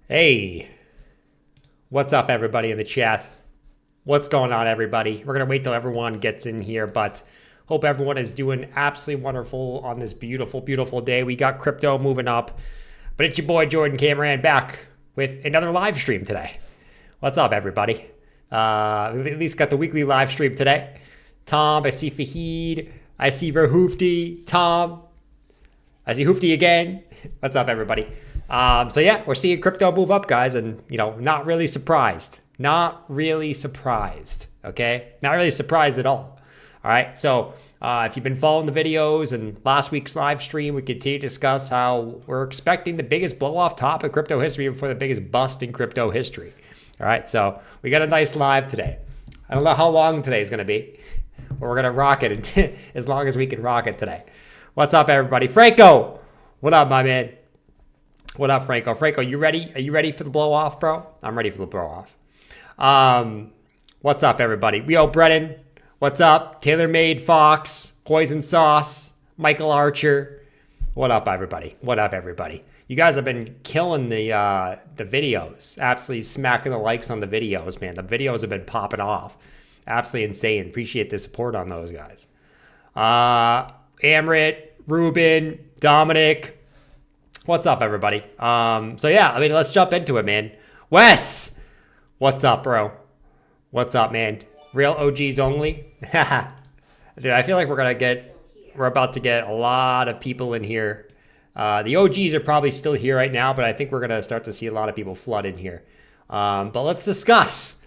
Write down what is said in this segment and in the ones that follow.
Hey, what's up, everybody in the chat? What's going on, everybody? We're going to wait till everyone gets in here, but hope everyone is doing absolutely wonderful on this beautiful, beautiful day. We got crypto moving up, but it's your boy Jordan Cameron back with another live stream today. What's up, everybody? At least got the weekly live stream today. Tom, I see Fahid, I see Verhoofdy, Tom, I see Hoofty again. What's up, everybody? So yeah, we're seeing crypto move up, guys, and not really surprised. Not really surprised. Okay, not really surprised at all. All right. So if you've been following the videos and last week's live stream, we continue to discuss how we're expecting the biggest blow off top of crypto history before the biggest bust in crypto history. All right. So we got a nice live today. I don't know how long today is going to be, but we're going to rock it as long as we can rock it today. What's up, everybody? Franco, what up, my man? What up, Franco? Franco, you ready? Are you ready for the blow off, bro? I'm ready for the blow off. What's up, everybody? Yo, Brennan, what's up? TaylorMade Fox, Poison Sauce, Michael Archer. What up, everybody? What up, everybody? You guys have been killing the videos. Absolutely smacking the likes on the videos, man. The videos have been popping off. Absolutely insane. Appreciate the support on those guys. Amrit, Ruben, Dominic. What's up, everybody? So yeah, I mean, let's jump into it, man. Wes, what's up, bro? What's up, man? Real OGs only? Dude, I feel like we're about to get a lot of people in here. The OGs are probably still here right now, but I think we're gonna start to see a lot of people flood in here. But let's discuss.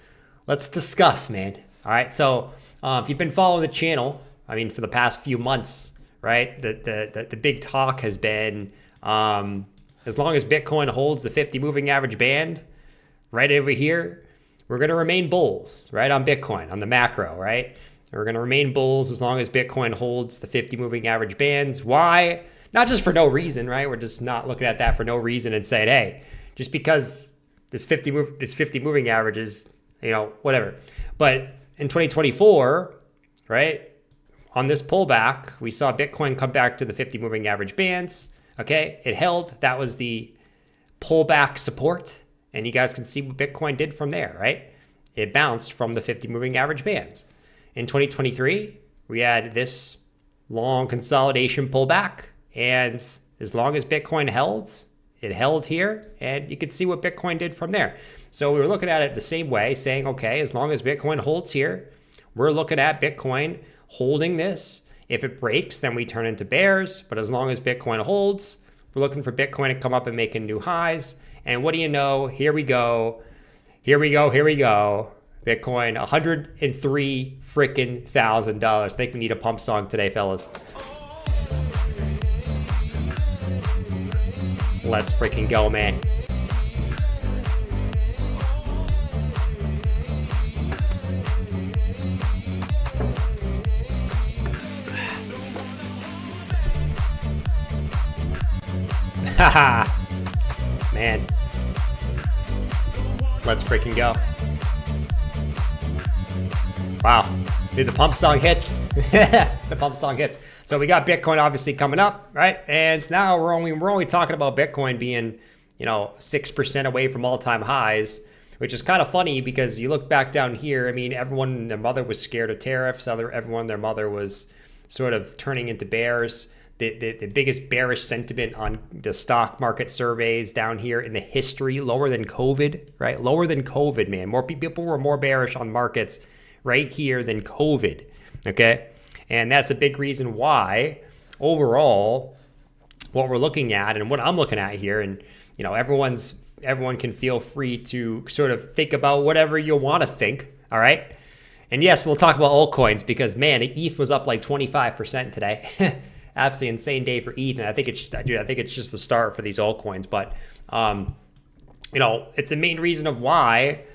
Let's discuss, man. All right. So if you've been following the channel, I mean, for the past few months, right? The big talk has been, as long as Bitcoin holds the 50 moving average band right over here, we're going to remain bulls, right? On Bitcoin, on the macro, right? We're going to remain bulls as long as Bitcoin holds the 50 moving average bands. Why? Not just for no reason, right? We're just not looking at that for no reason and saying, hey, just because this 50 moving averages, whatever. But in 2024, right? On this pullback, we saw Bitcoin come back to the 50 moving average bands. Okay, it held. That was the pullback support. And you guys can see what Bitcoin did from there, right? It bounced from the 50 moving average bands. In 2023, we had this long consolidation pullback. And as long as Bitcoin held, it held here. And you can see what Bitcoin did from there. So we were looking at it the same way, saying, okay, as long as Bitcoin holds here, we're looking at Bitcoin holding this. If it breaks, then we turn into bears. But as long as Bitcoin holds, we're looking for Bitcoin to come up and making new highs. And what do you know? Here we go. Here we go. Here we go. Bitcoin, $103 freaking thousand. I think we need a pump song today, fellas. Let's freaking go, man. Haha, man, let's freaking go. Wow, dude, the pump song hits. The pump song hits. So we got Bitcoin obviously coming up, right? And now we're only talking about Bitcoin being 6% away from all-time highs, which is kind of funny because you look back down here. I mean, everyone and their mother was scared of tariffs. Everyone and their mother was sort of turning into bears. The biggest bearish sentiment on the stock market surveys down here in the history, lower than COVID, right? Lower than COVID, man. More people were more bearish on markets right here than COVID, okay? And that's a big reason why overall what we're looking at and what I'm looking at here, and everyone can feel free to sort of think about whatever you want to think, all right? And yes, we'll talk about altcoins because, man, ETH was up like 25% today. Absolutely insane day for ETH, and I think it's just the start for these altcoins. But it's a main reason of why,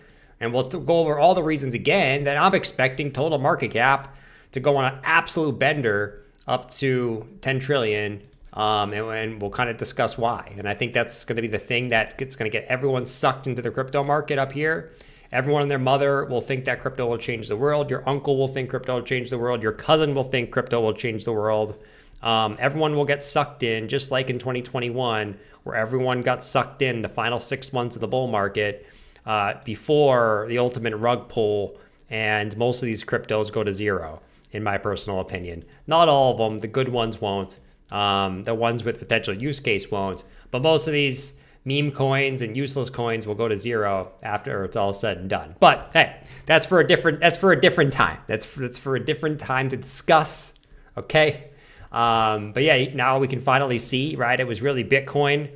and we'll go over all the reasons again that I'm expecting total market cap to go on an absolute bender up to 10 trillion, and we'll kind of discuss why. And I think that's going to be the thing that it's going to get everyone sucked into the crypto market up here. Everyone and their mother will think that crypto will change the world. Your uncle will think crypto will change the world. Your cousin will think crypto will change the world. Everyone will get sucked in, just like in 2021, where everyone got sucked in the final 6 months of the bull market before the ultimate rug pull, and most of these cryptos go to zero, in my personal opinion. Not all of them. The good ones won't. The ones with potential use case won't. But most of these meme coins and useless coins will go to zero after it's all said and done. But hey, that's for a different time. That's for a different time to discuss. Okay. But yeah, now we can finally see, right? It was really Bitcoin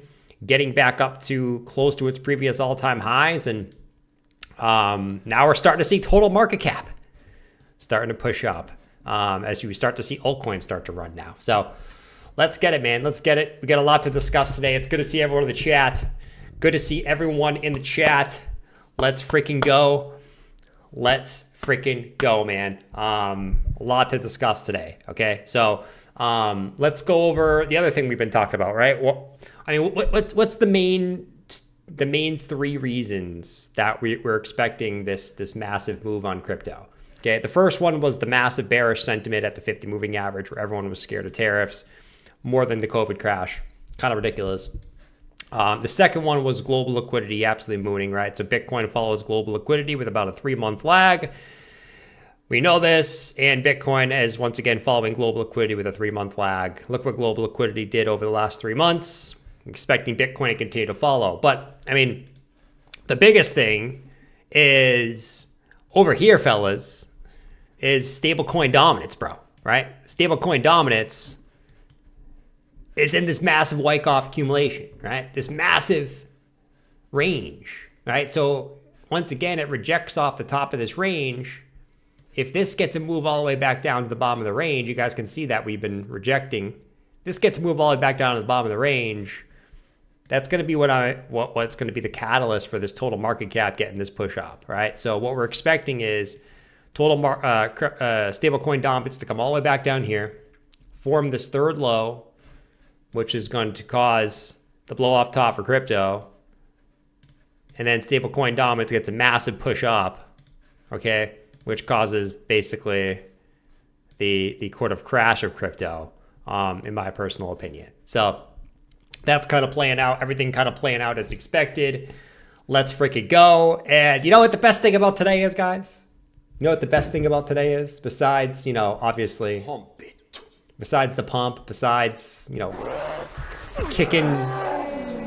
getting back up to close to its previous all-time highs, and now we're starting to see total market cap starting to push up as you start to see altcoins start to run now. So let's get it, man. Let's get it. We got a lot to discuss today. It's good to see everyone in the chat. Good to see everyone in the chat. Let's freaking go. Let's freaking go, man. A lot to discuss today. Okay, so let's go over the other thing we've been talking about, right? Well, I mean, what's the main three reasons that we're expecting this massive move on crypto? Okay, the first one was the massive bearish sentiment at the 50 moving average, where everyone was scared of tariffs more than the COVID crash. Kind of ridiculous. The second one was global liquidity absolutely mooning, right? So Bitcoin follows global liquidity with about a 3-month lag. We know this, and Bitcoin is once again following global liquidity with a 3-month lag. Look what global liquidity did over the last 3 months. I'm expecting Bitcoin to continue to follow. But, I mean, the biggest thing is over here, fellas, is stablecoin dominance, bro, right? Stablecoin dominance is in this massive Wyckoff accumulation, right? This massive range, right? So once again, it rejects off the top of this range. If this gets a move all the way back down to the bottom of the range, you guys can see that we've been rejecting. This gets a move all the way back down to the bottom of the range. That's going to be what's going to be the catalyst for this total market cap getting this push up, right? So what we're expecting is total stablecoin dominance to come all the way back down here, form this third low, which is going to cause the blow off top for crypto, and then stablecoin dominance gets a massive push up, okay, which causes basically the quote of crash of crypto, in my personal opinion. So that's kind of playing out, everything kind of playing out as expected. Let's freaking go. And you know what the best thing about today is, guys? You know what the best thing about today is? Besides, obviously, besides the pump, besides, kicking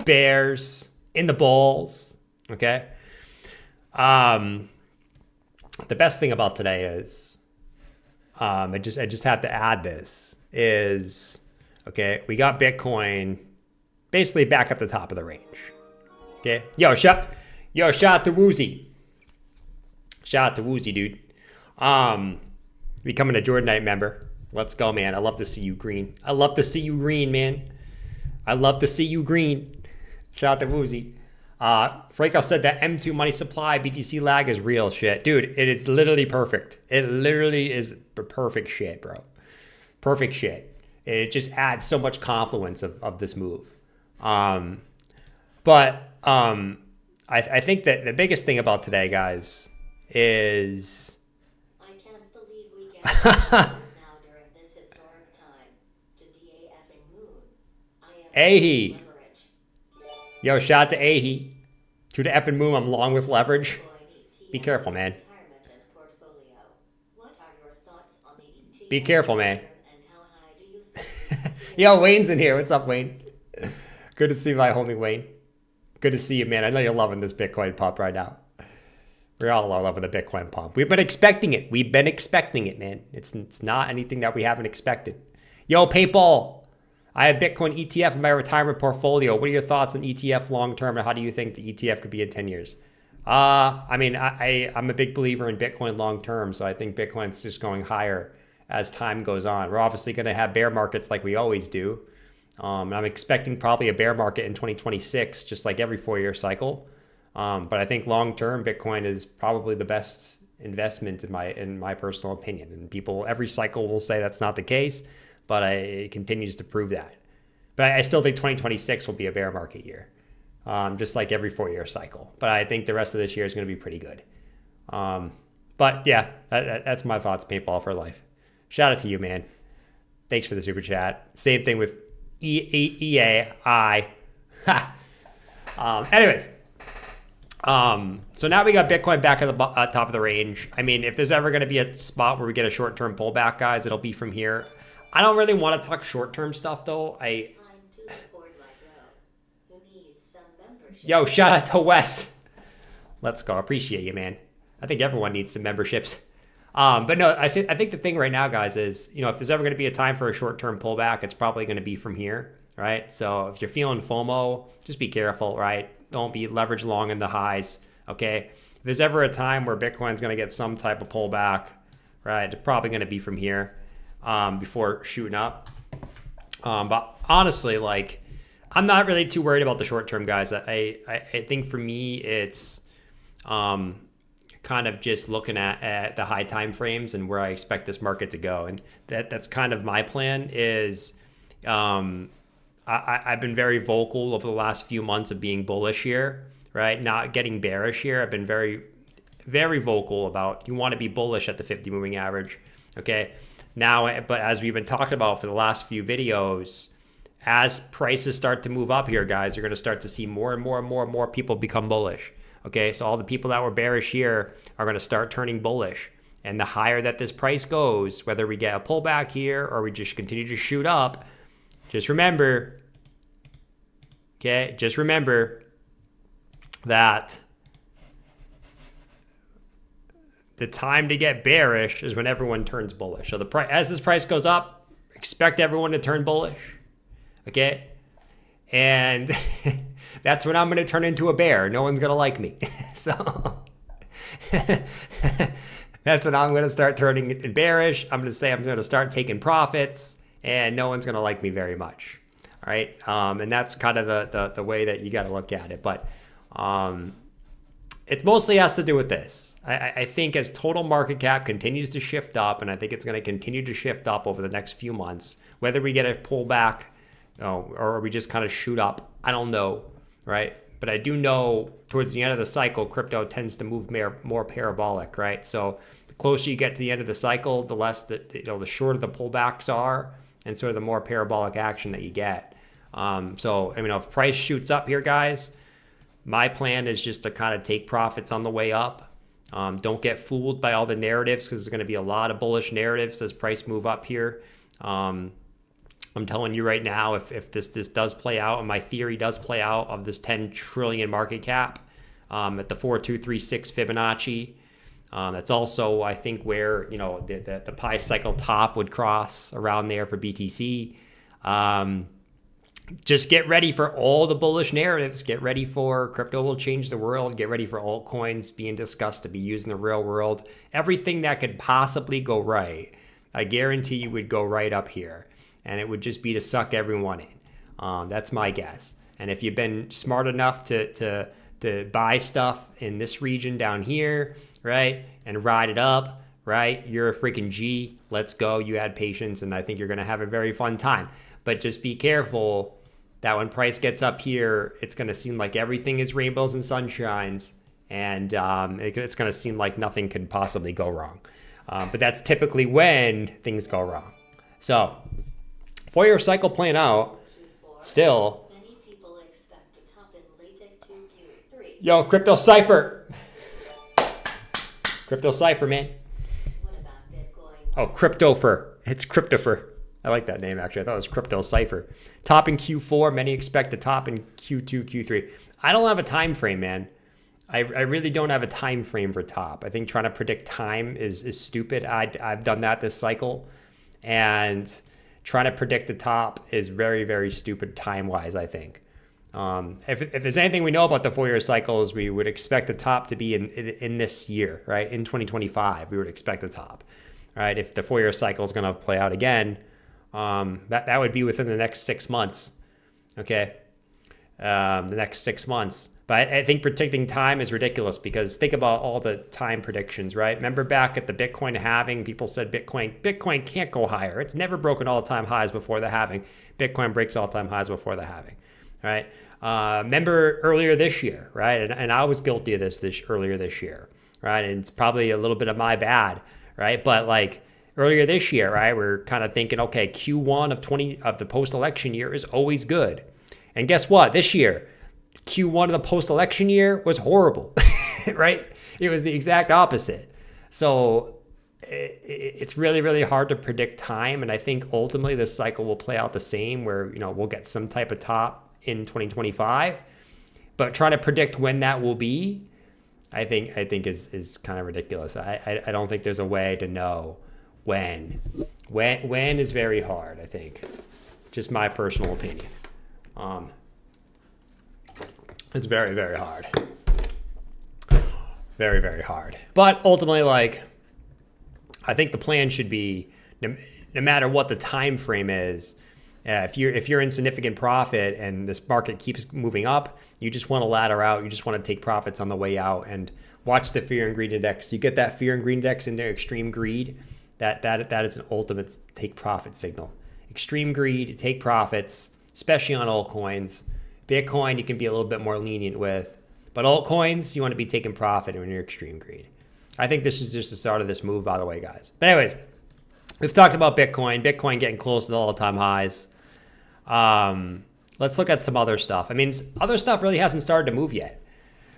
bears in the balls, okay? The best thing about today is, I just have to add this, is, okay, we got Bitcoin basically back at the top of the range, okay? Shout out to Woozy. Shout out to Woozy, dude. Becoming a Jordanite member. Let's go, man. I love to see you green. I love to see you green, man. I love to see you green. Shout out to Woozy. Franco said that M2 money supply BTC lag is real shit. Dude, it is literally perfect. It literally is perfect shit, bro. Perfect shit. It just adds so much confluence of this move. I think that the biggest thing about today, guys, is I can't believe we get now during this historic time to DA-effing moon. I am Ahi. Yo, shout out to Ahi. To the effing moon, I'm long with leverage. Be careful, man. Be careful, man. Yo, Wayne's in here. What's up, Wayne? Good to see my homie Wayne. Good to see you, man. I know you're loving this Bitcoin pump right now. We're all loving the Bitcoin pump. We've been expecting it. We've been expecting it, man. It's not anything that we haven't expected. Yo, Paintball. I have Bitcoin ETF in my retirement portfolio. What are your thoughts on ETF long term, and how do you think the ETF could be in 10 years? I mean, I'm a big believer in Bitcoin long term, so I think Bitcoin's just going higher as time goes on. We're obviously going to have bear markets like we always do. I'm expecting probably a bear market in 2026, just like every 4-year cycle. But I think long term, Bitcoin is probably the best investment in my personal opinion. And people, every cycle will say that's not the case, but it continues to prove that. But I still think 2026 will be a bear market year, just like every 4-year cycle. But I think the rest of this year is going to be pretty good. But yeah, that's my thoughts. Paintball for life. Shout out to you, man. Thanks for the super chat. Same thing with EAI. Anyways. So now we got Bitcoin back at the top of the range. I mean, if there's ever going to be a spot where we get a short-term pullback, guys, it'll be from here. I don't really want to talk short-term stuff, though. Yo, shout out to Wes. Let's go. Appreciate you, man. I think everyone needs some memberships. But no, I think the thing right now, guys, is, you know, if there's ever going to be a time for a short-term pullback, it's probably going to be from here, right? So if you're feeling FOMO, just be careful, right? Don't be leveraged long in the highs, okay? If there's ever a time where Bitcoin's going to get some type of pullback, right, it's probably going to be from here before shooting up. But honestly, like, I'm not really too worried about the short term, guys. I think for me, it's kind of just looking at the high time frames and where I expect this market to go. And that's kind of my plan is I've been very vocal over the last few months of being bullish here, right? Not getting bearish here. I've been very, very vocal about you want to be bullish at the 50 moving average, okay? Now, but as we've been talking about for the last few videos, as prices start to move up here, guys, you're going to start to see more and more and more and more people become bullish, okay? So all the people that were bearish here are going to start turning bullish. And the higher that this price goes, whether we get a pullback here or we just continue to shoot up, just remember, okay, just remember that the time to get bearish is when everyone turns bullish. So the price, as this price goes up, expect everyone to turn bullish, okay? And that's when I'm going to turn into a bear. No one's going to like me. So that's when I'm going to start turning bearish. I'm going to say I'm going to start taking profits, and no one's going to like me very much. All right. And that's kind of the way that you got to look at it. But it mostly has to do with this. I think as total market cap continues to shift up, and I think it's going to continue to shift up over the next few months, whether we get a pullback or we just kind of shoot up, I don't know, right? But I do know towards the end of the cycle, crypto tends to move more parabolic, right? So the closer you get to the end of the cycle, the less the shorter the pullbacks are, and sort of the more parabolic action that you get. So I mean, if price shoots up here, guys, my plan is just to kind of take profits on the way up. Don't get fooled by all the narratives, because there's going to be a lot of bullish narratives as price move up here. I'm telling you right now, if this does play out, and my theory does play out of this 10 trillion market cap at the 4236 Fibonacci, that's also, I think, where, you know, the pi cycle top would cross around there for BTC. Just get ready for all the bullish narratives. Get ready for crypto will change the world. Get ready for altcoins being discussed to be used in the real world. Everything that could possibly go right, I guarantee you would go right up here. And it would just be to suck everyone in. That's my guess. And if you've been smart enough to buy stuff in this region down here, right, and ride it up, right, you're a freaking G. Let's go. You had patience, and I think you're going to have a very fun time. But just be careful that when price gets up here, it's going to seem like everything is rainbows and sunshines, and it's going to seem like nothing can possibly go wrong. But that's typically when things go wrong. So, 4-year cycle playing out, still. Many people expect the top in late Q3. Yo, Crypto Cypher. Crypto Cypher, man. What about Bitcoin? Oh, Cryptopher. It's Cryptopher. I like that name, actually. I thought it was Crypto Cypher. Top in Q4. Many expect the top in Q2, Q3. I don't have a time frame, man. I really don't have a time frame for top. I think trying to predict time is stupid. I've done that this cycle. And trying to predict the top is very, very stupid time-wise, I think. If there's anything we know about the 4-year cycles, we would expect the top to be in this year, right? In 2025, we would expect the top, right? If the 4-year cycle is going to play out again, that would be within the next 6 months, okay? The next 6 months. But I think predicting time is ridiculous, because think about all the time predictions, right? Remember back at the Bitcoin halving, people said Bitcoin can't go higher. It's never broken all-time highs before the halving. Bitcoin breaks all-time highs before the halving, right? Remember earlier this year, right? And I was guilty of this earlier this year, right? And it's probably a little bit of my bad, right? But like earlier this year, right? We're kind of thinking, okay, Q1 of the post-election year is always good. And guess what? This year, Q1 of the post-election year was horrible, right? It was the exact opposite. So it's really, really hard to predict time. And I think ultimately this cycle will play out the same where, we'll get some type of top in 2025. But trying to predict when that will be, I think is kind of ridiculous. I don't think there's a way to know when. When is very hard, I think. Just my personal opinion. It's very, very hard. Very, very hard. But ultimately, I think the plan should be, no matter what the time frame is, if you're in significant profit and this market keeps moving up, you just want to ladder out. You just want to take profits on the way out and watch the fear and greed index. You get that fear and greed index into extreme greed. That is an ultimate take profit signal. Extreme greed, take profits, especially on altcoins. Bitcoin, you can be a little bit more lenient with. But altcoins, you want to be taking profit when you're extreme greed. I think this is just the start of this move, by the way, guys. But anyways, we've talked about Bitcoin. Bitcoin getting close to the all-time highs. Let's look at some other stuff. I mean, other stuff really hasn't started to move yet,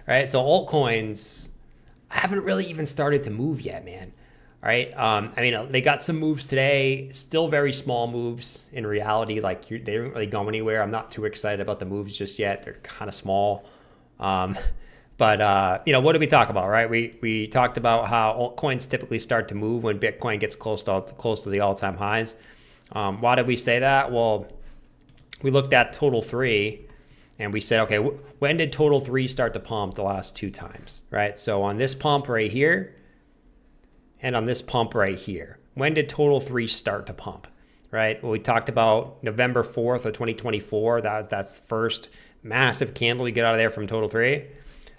right? So altcoins haven't really even started to move yet, man. All right. I mean, they got some moves today, still very small moves in reality. They didn't really go anywhere. I'm not too excited about the moves just yet. They're kind of small. But what did we talk about, right? We talked about how altcoins typically start to move when Bitcoin gets close to the all-time highs. Why did we say that? Well, we looked at total 3 and we said, okay, when did total 3 start to pump the last 2 times, right? So on this pump right here and on this pump right here, when did total 3 start to pump, right? Well, we talked about November 4th of 2024. That's the first massive candle you get out of there from total 3.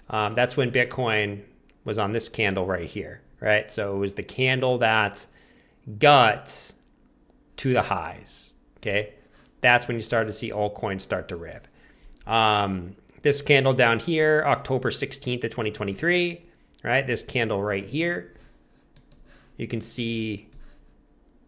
That's when Bitcoin was on this candle right here, right? So it was the candle that got to the highs, okay? That's when you started to see altcoins start to rip. This candle down here, October 16th of 2023, right? This candle right here, you can see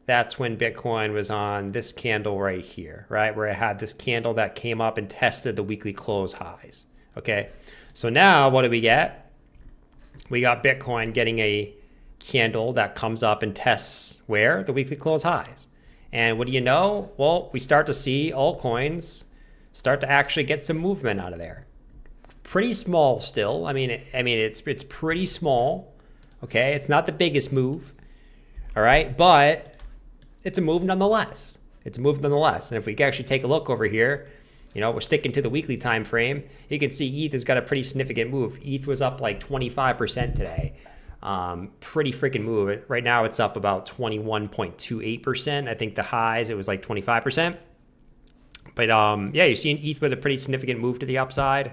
that's when Bitcoin was on this candle right here, right? Where it had this candle that came up and tested the weekly close highs, okay? So now what do we get? We got Bitcoin getting a candle that comes up and tests where? The weekly close highs. And what do you know? Well, we start to see altcoins start to actually get some movement out of there. Pretty small still. I mean, it's pretty small. Okay, it's not the biggest move. All right, but it's a move nonetheless. It's a move nonetheless. And if we can actually take a look over here, we're sticking to the weekly time frame. You can see ETH has got a pretty significant move. ETH was up like 25% today. Pretty freaking move. Right now it's up about 21.28%. I think the highs, it was like 25%. But yeah, you're seeing ETH with a pretty significant move to the upside.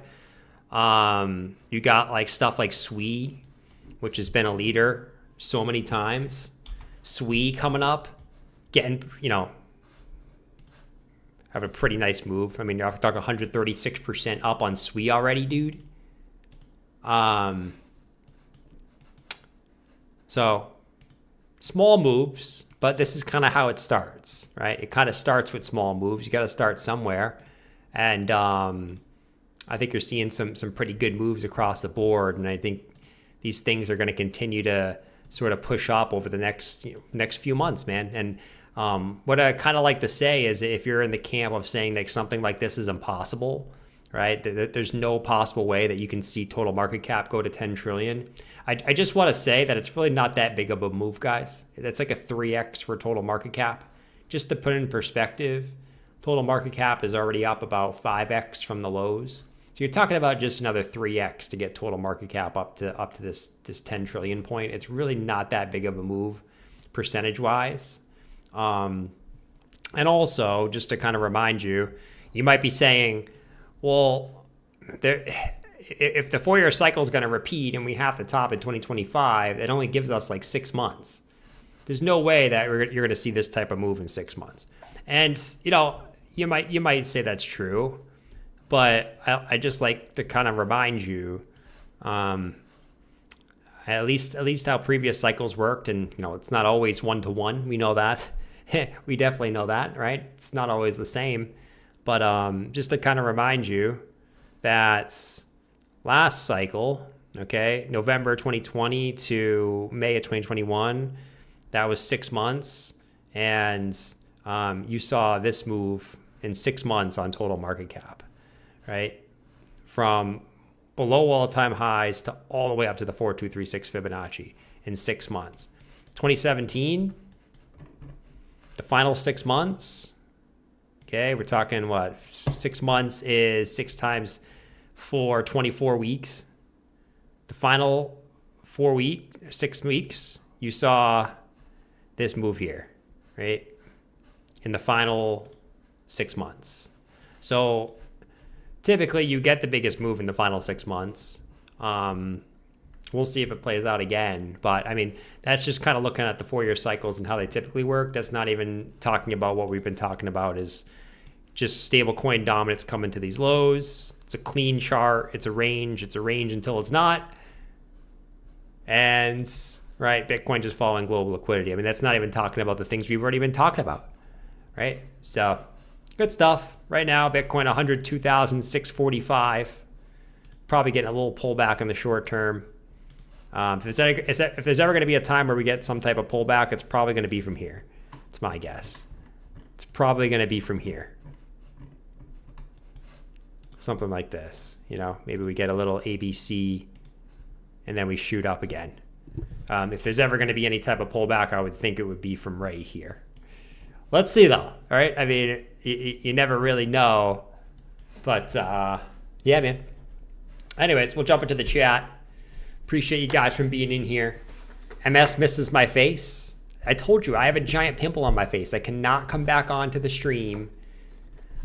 You got stuff like SWE, which has been a leader so many times. SWE coming up, getting, have a pretty nice move. I mean, you're talking 136% up on SWE already, dude. So small moves, but this is kind of how it starts, right? It kind of starts with small moves. You got to start somewhere. And I think you're seeing some pretty good moves across the board. And I think these things are going to continue to sort of push up over the next few months, man. And what I kind of like to say is if you're in the camp of saying that something like this is impossible, right? There's no possible way that you can see total market cap go to 10 trillion. I just want to say that it's really not that big of a move, guys. That's like a 3x for total market cap. Just to put it in perspective, total market cap is already up about 5x from the lows. So you're talking about just another 3x to get total market cap up to this 10 trillion point. It's really not that big of a move percentage-wise. And also, just to kind of remind you, you might be saying, well, if the 4-year cycle is going to repeat and we have to top in 2025, it only gives us like 6 months. There's no way that you're going to see this type of move in 6 months. And, you might say that's true, but I just like to kind of remind you, at least how previous cycles worked, and it's not always 1-to-1. We know that. We definitely know that, right? It's not always the same. But just to kind of remind you that last cycle, okay, November 2020 to May of 2021, that was 6 months, and you saw this move in 6 months on total market cap, right? From below all-time highs to all the way up to the 4236 Fibonacci in 6 months. 2017, the final 6 months, okay, we're talking what? 6 months is 6 times 4, 24 weeks. The final 6 weeks, you saw this move here, right? In the final 6 months. So typically you get the biggest move in the final 6 months. We'll see if it plays out again. But I mean, that's just kind of looking at the 4-year cycles and how they typically work. That's not even talking about what we've been talking about, is just stablecoin dominance coming to these lows. It's a clean chart. It's a range. It's a range until it's not. And right, Bitcoin just following global liquidity. I mean, that's not even talking about the things we've already been talking about, right? So good stuff. Right now, Bitcoin 102,645. Probably getting a little pullback in the short term. If there's ever going to be a time where we get some type of pullback, it's probably going to be from here. It's my guess. It's probably going to be from here. Something like this. Maybe we get a little ABC and then we shoot up again. If there's ever going to be any type of pullback, I would think it would be from right here. Let's see though. All right. I mean, you never really know, but yeah, man. Anyways, we'll jump into the chat. Appreciate you guys from being in here. MS misses my face. I told you I have a giant pimple on my face. I cannot come back onto the stream.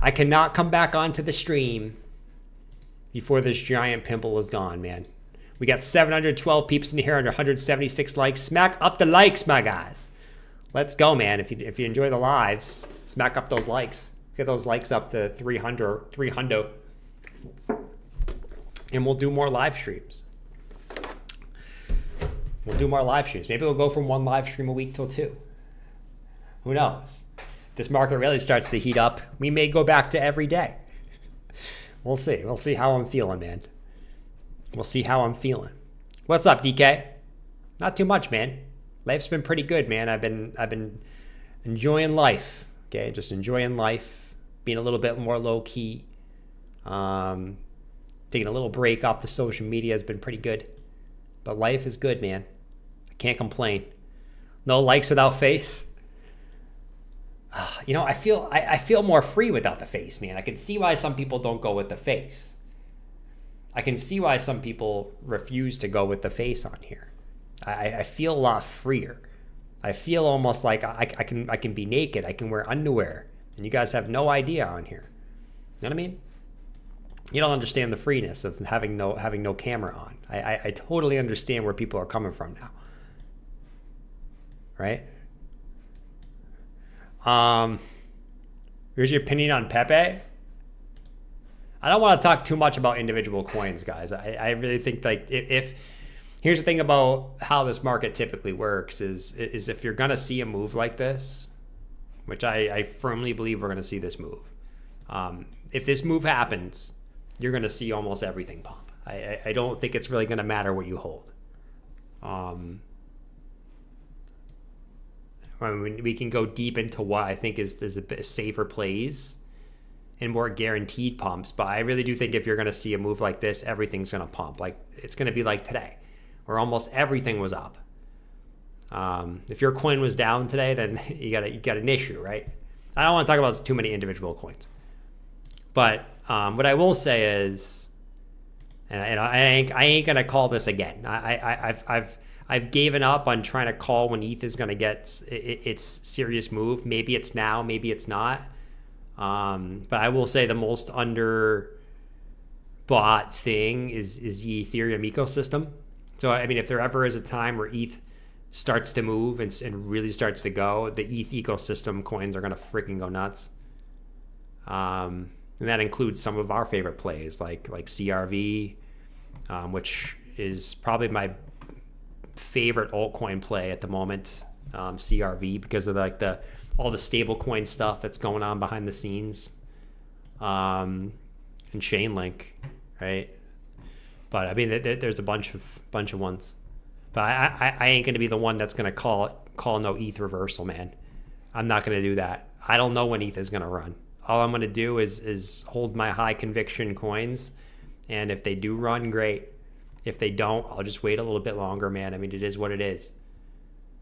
I cannot come back onto the stream before this giant pimple is gone, man. We got 712 peeps in here under 176 likes. Smack up the likes, my guys. Let's go, man. If you enjoy the lives, smack up those likes. Get those likes up to 300. And we'll do more live streams. Maybe we'll go from 1 live stream a week till 2. Who knows? If this market really starts to heat up, we may go back to every day. We'll see. We'll see how I'm feeling, man. We'll see how I'm feeling. What's up, DK? Not too much, man. Life's been pretty good, man. I've been enjoying life. Okay, just enjoying life, being a little bit more low key. Taking a little break off the social media has been pretty good. But life is good, man. I can't complain. No likes without face. I feel more free without the face, man. I can see why some people don't go with the face. I can see why some people refuse to go with the face on here. I feel a lot freer. I feel almost like I can be naked. I can wear underwear, and you guys have no idea on here. You know what I mean? You don't understand the freeness of having no camera on. I totally understand where people are coming from now. Right? Here's your opinion on Pepe. I don't want to talk too much about individual coins, guys. I really think if here's the thing about how this market typically works is if you're gonna see a move like this, which I firmly believe we're gonna see this move. If this move happens, you're gonna see almost everything pump. I don't think it's really gonna matter what you hold. I mean, we can go deep into what I think is a bit safer plays and more guaranteed pumps, but I really do think if you're going to see a move like this, everything's going to pump. Like it's going to be like today, where almost everything was up. If your coin was down today, then you got an issue, right? I don't want to talk about too many individual coins, but what I will say is, and I ain't gonna call this again. I've given up on trying to call when ETH is going to get its serious move. Maybe it's now, maybe it's not. But I will say the most underbought thing is the Ethereum ecosystem. So, I mean, if there ever is a time where ETH starts to move and really starts to go, the ETH ecosystem coins are going to freaking go nuts. And that includes some of our favorite plays like CRV, which is probably my favorite altcoin play at the moment, CRV, because of like all the stable coin stuff that's going on behind the scenes, and Chainlink, right? But I mean, there's a bunch of ones, but I ain't gonna be the one that's gonna call no ETH reversal, man. I'm not gonna do that. I don't know when ETH is gonna run. All I'm gonna do is hold my high conviction coins, and if they do run, great. If they don't, I'll just wait a little bit longer, man. I mean, it is what it is.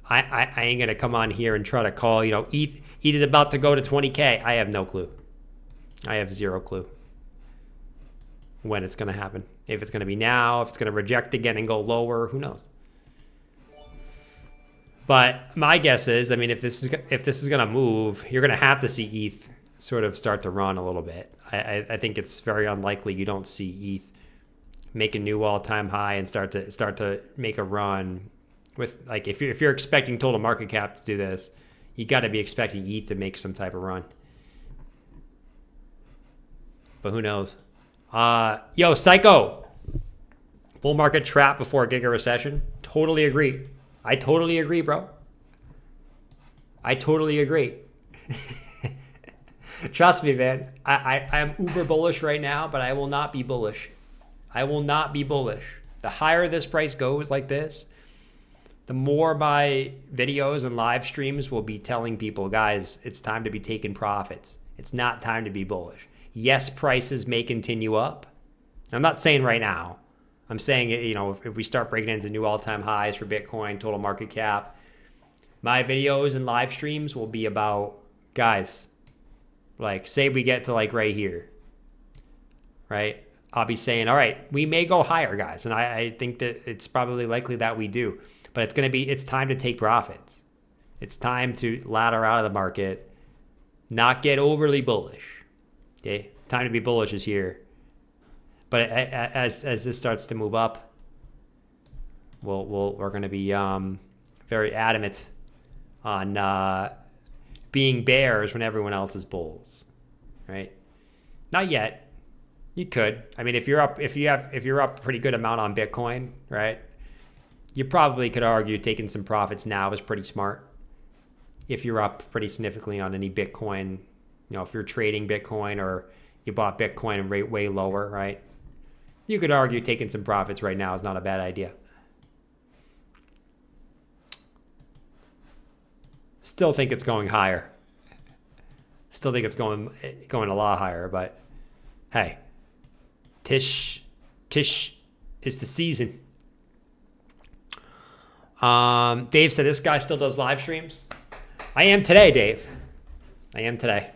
I ain't gonna come on here and try to call, ETH is about to go to 20K. I have no clue. I have zero clue when it's gonna happen. If it's gonna be now, if it's gonna reject again and go lower, who knows? But my guess is, I mean, if this is gonna move, you're gonna have to see ETH sort of start to run a little bit. I think it's very unlikely you don't see ETH make a new all-time high and start to make a run with, like, if you're expecting total market cap to do this, you got to be expecting ETH to make some type of run. But who knows? Yo, Psycho, bull market trap before a giga recession. Totally agree. I totally agree, bro. I totally agree. Trust me, man. I am uber bullish right now, but I will not be bullish. I will not be bullish. The higher this price goes like this, the more my videos and live streams will be telling people, guys, it's time to be taking profits. It's not time to be bullish. Yes, prices may continue up. I'm not saying right now. I'm saying, if we start breaking into new all-time highs for Bitcoin, total market cap, my videos and live streams will be about, guys, like, say we get to like right here, right? I'll be saying, all right, we may go higher, guys. And I think that it's probably likely that we do. But it's time to take profits. It's time to ladder out of the market, not get overly bullish. Okay? Time to be bullish is here. But as this starts to move up, we're going to be very adamant on being bears when everyone else is bulls, right? Not yet. You could. I mean, if you're up a pretty good amount on Bitcoin, right? You probably could argue taking some profits now is pretty smart. If you're up pretty significantly on any Bitcoin, if you're trading Bitcoin or you bought Bitcoin and rate way lower, right? You could argue taking some profits right now is not a bad idea. Still think it's going higher. Still think it's going a lot higher, but hey. Tish is the season. Dave said this guy still does live streams. I am today, Dave. I am today.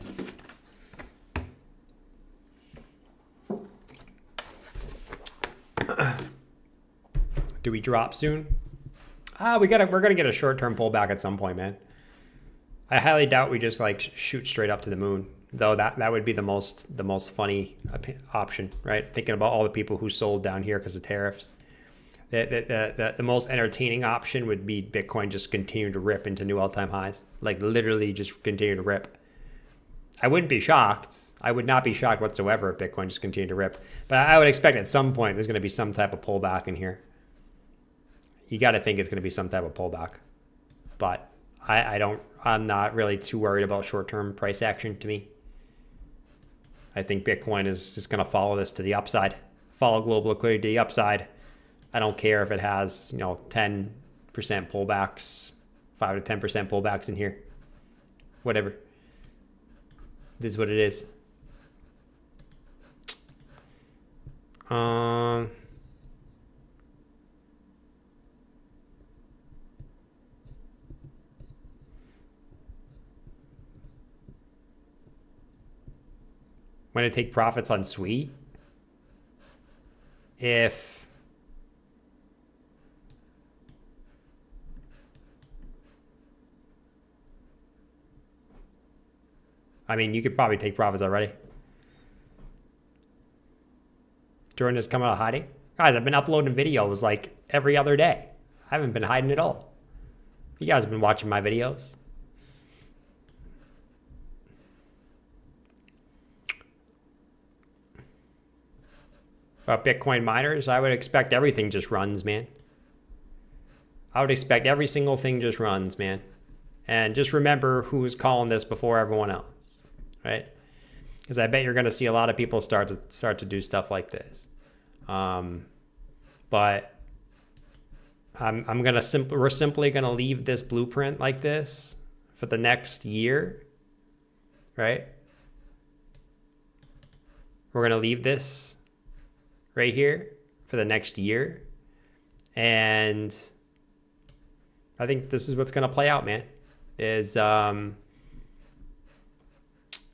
Do we drop soon? We're gonna get a short-term pullback at some point, man. I highly doubt we just like shoot straight up to the moon. Though that would be the most funny option, right? Thinking about all the people who sold down here because of tariffs. The most entertaining option would be Bitcoin just continue to rip into new all-time highs. Like literally just continue to rip. I wouldn't be shocked. I would not be shocked whatsoever if Bitcoin just continued to rip. But I would expect at some point there's going to be some type of pullback in here. You got to think it's going to be some type of pullback. But I'm not really too worried about short-term price action to me. I think Bitcoin is just going to follow this to the upside, follow global liquidity to the upside. I don't care if it has, 10% pullbacks, 5 to 10% pullbacks in here. Whatever. This is what it is. When I take profits on Sweet, if I mean, you could probably take profits already. Jordan is coming out of hiding. Guys, I've been uploading videos like every other day. I haven't been hiding at all. You guys have been watching my videos. About Bitcoin miners, I would expect everything just runs, man. I would expect every single thing just runs, man. And just remember who was calling this before everyone else, right? Because I bet you're going to see a lot of people start to do stuff like this. But we're simply gonna leave this blueprint like this for the next year, right? We're gonna leave this right here for the next year, and I think this is what's gonna play out, man. Is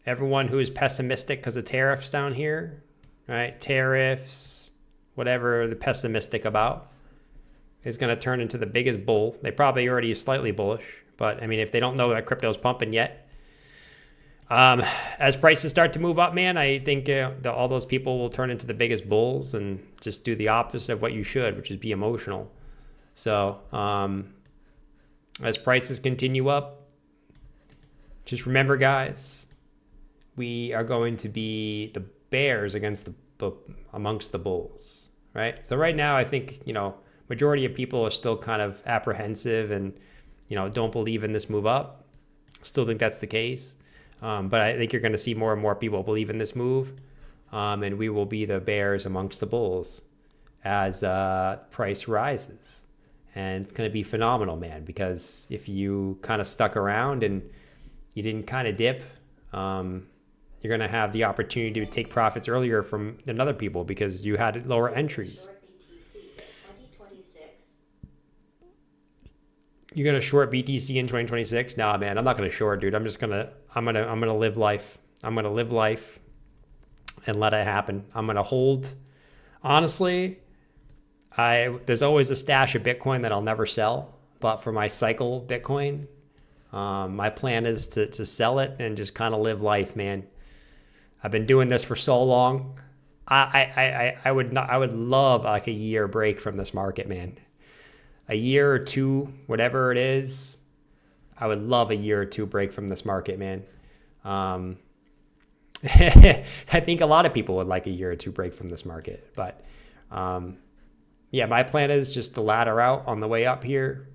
everyone who is pessimistic because of tariffs down here, right? Tariffs, whatever they're pessimistic about, is going to turn into the biggest bull. They probably already are slightly bullish, but I mean, if they don't know that crypto's pumping yet, as prices start to move up, man, I think all those people will turn into the biggest bulls and just do the opposite of what you should, which is be emotional. So as prices continue up, just remember, guys, we are going to be the bears amongst the bulls, right? So right now, I think, majority of people are still kind of apprehensive and, don't believe in this move up. Still think that's the case. But I think you're going to see more and more people believe in this move. And we will be the bears amongst the bulls as price rises. And it's going to be phenomenal, man, because if you kind of stuck around and you didn't kind of dip, you're going to have the opportunity to take profits earlier than other people because you had lower entries. You're gonna short BTC in 2026? Nah, man, I'm not gonna short, dude. I'm gonna live life. I'm gonna live life and let it happen. I'm gonna hold. Honestly, there's always a stash of Bitcoin that I'll never sell, but for my cycle Bitcoin, my plan is to sell it and just kind of live life, man. I've been doing this for so long. I would love like a year break from this market, man. A year or two, whatever it is, I would love a year or two break from this market, man. I think a lot of people would like a year or two break from this market. But yeah, my plan is just to ladder out on the way up here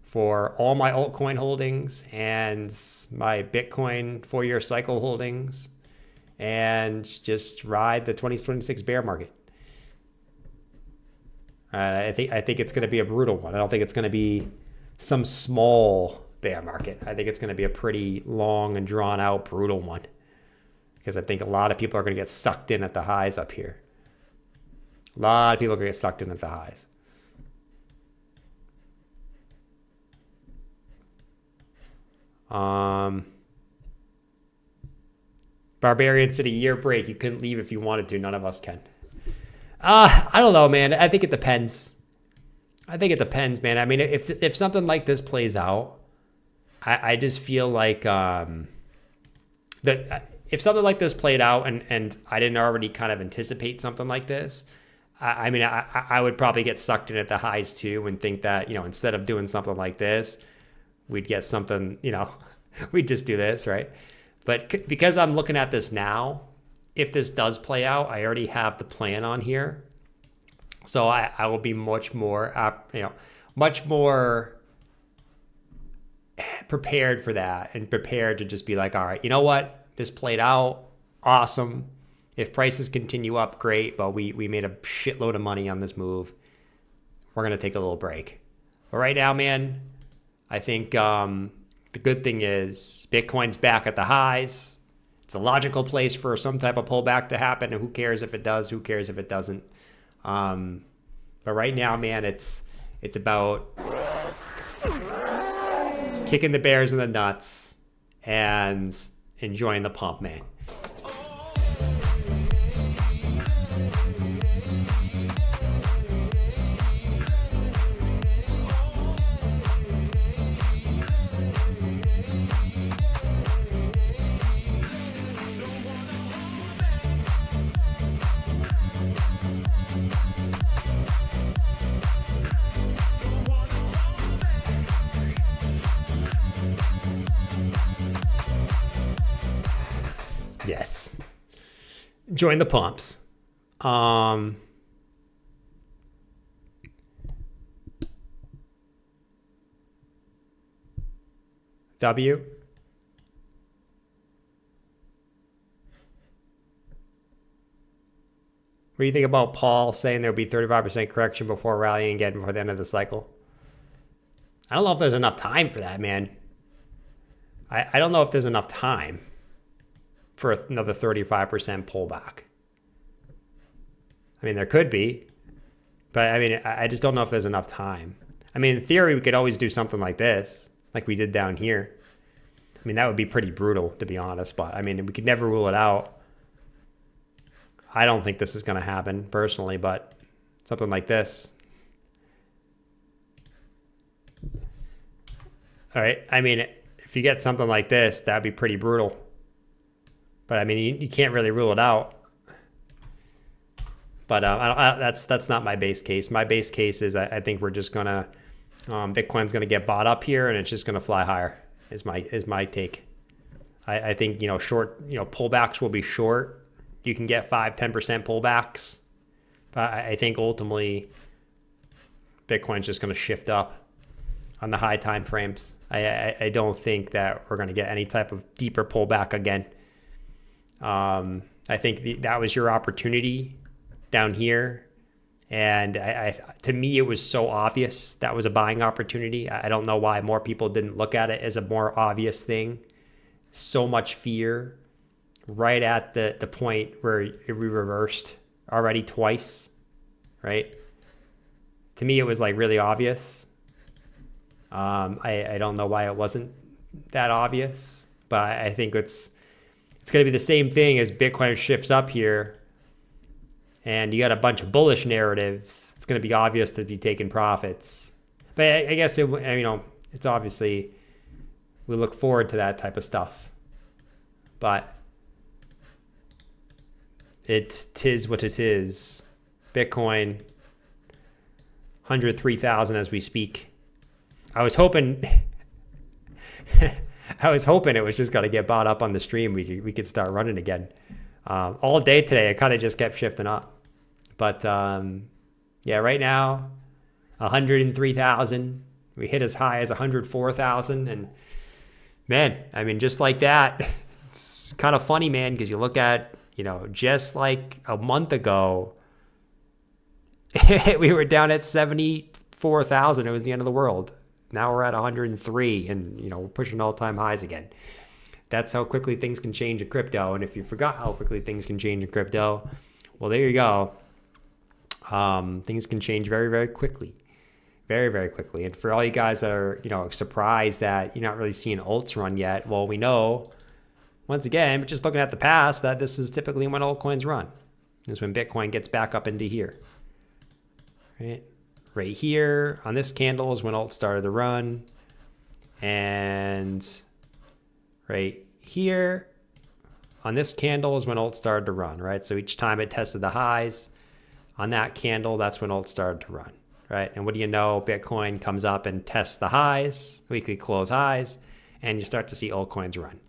for all my altcoin holdings and my Bitcoin 4-year cycle holdings and just ride the 2026 bear market. I think it's going to be a brutal one. I don't think it's going to be some small bear market. I think it's going to be a pretty long and drawn out brutal one because I think a lot of people are going to get sucked in at the highs up here. A lot of people are going to get sucked in at the highs. Barbarian said a year break. You couldn't leave if you wanted to. None of us can. I don't know, man. I think it depends. Man. I mean, if something like this plays out, I just feel like that if something like this played out and I didn't already kind of anticipate something like this, I would probably get sucked in at the highs too and think that, instead of doing something like this, we'd get something, we'd just do this, right? But because I'm looking at this now, if this does play out, I already have the plan on here. So I will be much more prepared for that and prepared to just be like, all right, you know what? This played out. Awesome. If prices continue up, great. But we made a shitload of money on this move. We're going to take a little break. But right now, man, I think the good thing is Bitcoin's back at the highs. It's a logical place for some type of pullback to happen, and who cares if it does? Who cares if it doesn't? But right now, man, it's about kicking the bears in the nuts and enjoying the pump, man. Yes. Join the pumps. W. What do you think about Paul saying there'll be 35% correction before rallying again before the end of the cycle? I don't know if there's enough time for that, man. I don't know if there's enough time for another 35% pullback. I mean, there could be, but I mean, I just don't know if there's enough time. I mean, in theory, we could always do something like this, like we did down here. I mean, that would be pretty brutal, to be honest, but I mean, we could never rule it out. I don't think this is going to happen personally, but something like this. All right. I mean, if you get something like this, that'd be pretty brutal. But I mean, you can't really rule it out. But that's not my base case. My base case is I think we're just gonna Bitcoin's gonna get bought up here and it's just gonna fly higher. Is my take. I think short pullbacks will be short. You can get 5-10% pullbacks, but I think ultimately Bitcoin's just gonna shift up on the high time frames. I don't think that we're gonna get any type of deeper pullback again. I think that was your opportunity down here, and to me it was so obvious that was a buying opportunity. I don't know why more people didn't look at it as a more obvious thing. So much fear right at the point where we reversed already twice, right? To me it was like really obvious. I don't know why it wasn't that obvious, but I think it's going to be the same thing as Bitcoin shifts up here and you got a bunch of bullish narratives. It's going to be obvious to be taking profits. But I guess, it's obviously, we look forward to that type of stuff. But tis what it is. Bitcoin, 103,000 as we speak. I was hoping it was just going to get bought up on the stream. We could start running again. All day today, it kind of just kept shifting up. But yeah, right now, 103,000. We hit as high as 104,000. And man, I mean, just like that, it's kind of funny, man, because you look at, just like a month ago, we were down at 74,000. It was the end of the world. Now we're at 103 and, we're pushing all-time highs again. That's how quickly things can change in crypto. And if you forgot how quickly things can change in crypto, well, there you go. Things can change very, very quickly. Very, very quickly. And for all you guys that are, surprised that you're not really seeing alts run yet, well, we know, once again, just looking at the past, that this is typically when altcoins run. This is when Bitcoin gets back up into here. Right here on this candle is when alts started to run. And right here on this candle is when alts started to run, right? So each time it tested the highs on that candle, that's when alts started to run, right? And what do you know? Bitcoin comes up and tests the highs, weekly close highs, and you start to see altcoins run.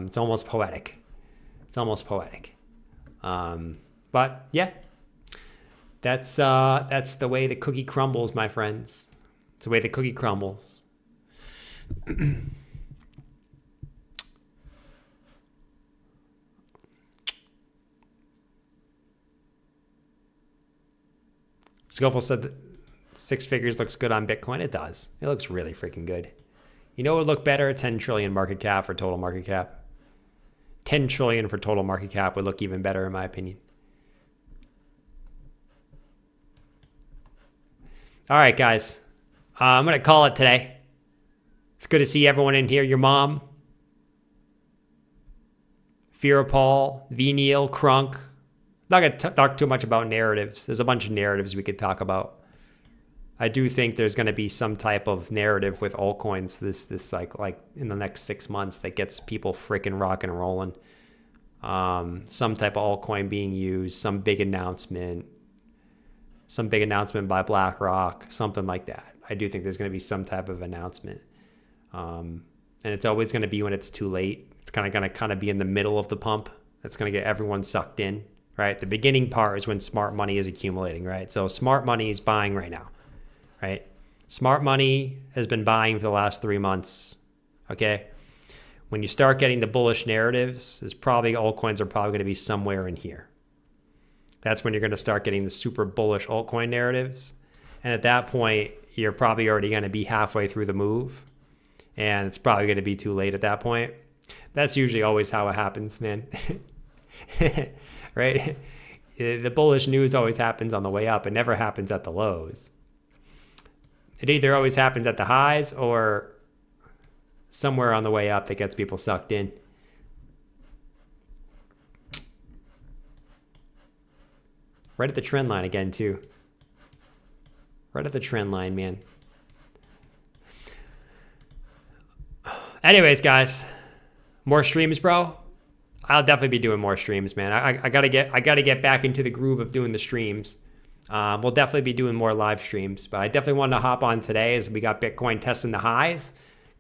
It's almost poetic. But yeah, that's the way the cookie crumbles, my friends. It's the way the cookie crumbles. Skillful said that 6 figures looks good on Bitcoin. It does. It looks really freaking good. You know what would look better? 10 trillion market cap for total market cap. 10 trillion for total market cap would look even better in my opinion. All right, guys. I'm going to call it today. It's good to see everyone in here. Your mom, Fear Paul, V. Neil, Crunk. Not going to talk too much about narratives. There's a bunch of narratives we could talk about. I do think there's going to be some type of narrative with altcoins this like in the next 6 months that gets people freaking rocking and rolling. Some type of altcoin being used, some big announcement by BlackRock, something like that. I do think there's going to be some type of announcement. And it's always going to be when it's too late. It's going to be in the middle of the pump. That's going to get everyone sucked in, right? The beginning part is when smart money is accumulating, right? So smart money is buying right now, right? Smart money has been buying for the last 3 months. Okay. When you start getting the bullish narratives, is probably altcoins are probably going to be somewhere in here. That's when you're going to start getting the super bullish altcoin narratives. And at that point, you're probably already going to be halfway through the move. And it's probably going to be too late at that point. That's usually always how it happens, man. Right? The bullish news always happens on the way up. It never happens at the lows. It either always happens at the highs or somewhere on the way up that gets people sucked in. Right at the trend line again, too. Right at the trend line, man. Anyways, guys, more streams, bro. I'll definitely be doing more streams, man. I gotta get back into the groove of doing the streams. We'll definitely be doing more live streams, but I definitely wanted to hop on today as we got Bitcoin testing the highs.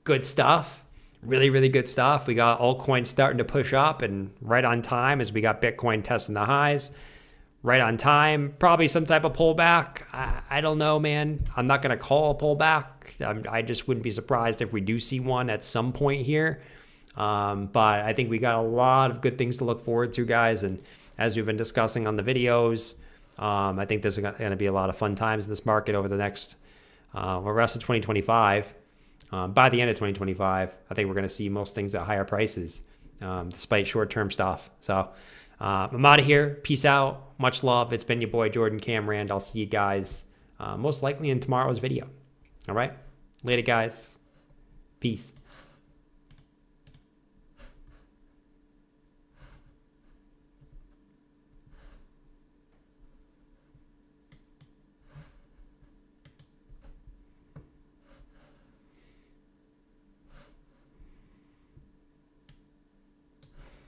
Good stuff. Really, really good stuff. We got altcoins starting to push up and right on time as we got Bitcoin testing the highs. Right on time. Probably some type of pullback. I don't know, man. I'm not going to call a pullback. I just wouldn't be surprised if we do see one at some point here. But I think we got a lot of good things to look forward to, guys. And as we've been discussing on the videos, I think there's going to be a lot of fun times in this market over the next rest of 2025. By the end of 2025, I think we're going to see most things at higher prices, despite short-term stuff. So I'm out of here. Peace out. Much love. It's been your boy, Jordan Cameron. I'll see you guys most likely in tomorrow's video. All right? Later, guys. Peace.